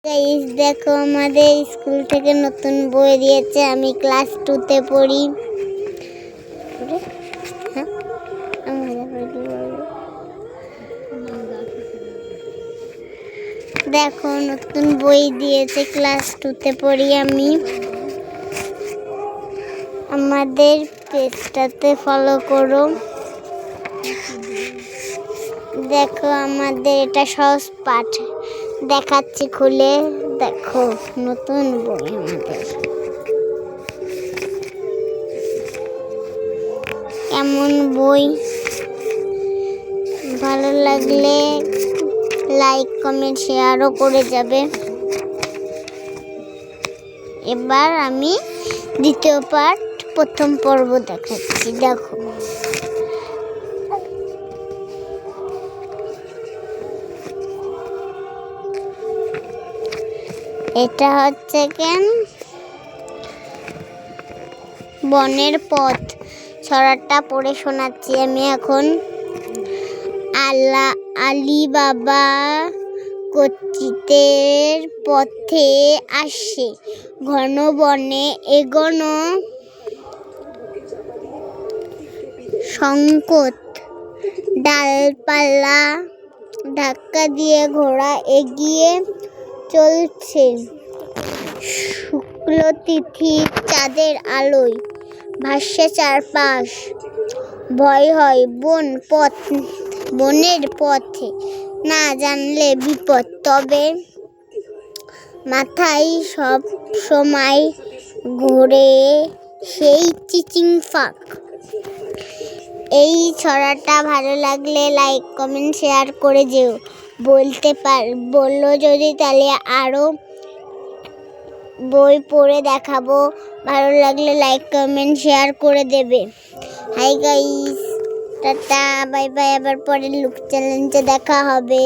Guys দেখো আমাদের school থেকে নতুন বই দিয়েছে। আমি ক্লাস 2 তে পড়ি। দেখো নতুন বই দিয়েছে, ক্লাস 2 তে পড়ি আমি। আমাদের পেজটাতে ফলো করো। দেখো আমাদের এটা সহজ পাঠ দেখাচ্ছি খুলে। দেখো নতুন বই আমাদের। কেমন বই, ভালো লাগলে লাইক কমেন্ট শেয়ারও করে যাবে। এবার আমি দ্বিতীয় পার্ট প্রথম পর্ব দেখাচ্ছি। দেখো এটা হচ্ছে বনের পথ। ছড়াটা পড়ে শোনাচ্ছি আমি এখন। আলী বাবা কচ্ছিতের পথে আসে, ঘন বনে এগোনো সংকট, ডালপালা ধাক্কা দিয়ে ঘোড়া এগিয়ে চলছে। শুক্ল তিথি চাঁদের আলোয় ভাসছে চারপাশ। ভয় হয় বনের পথে, না জানলে বিপদ। তবে মাথায় সব সময় ঘোরে সেই চিচিং ফাঁক। এই ছড়াটা ভালো লাগলে লাইক কমেন্ট শেয়ার করে যেও। বললো যদি তাহলে আরো বই পড়ে দেখাবো। ভালো লাগলে লাইক কমেন্ট শেয়ার করে দেবে। Hi guys, tata bye bye. আবার পরের লুক চ্যালেঞ্জে দেখা হবে।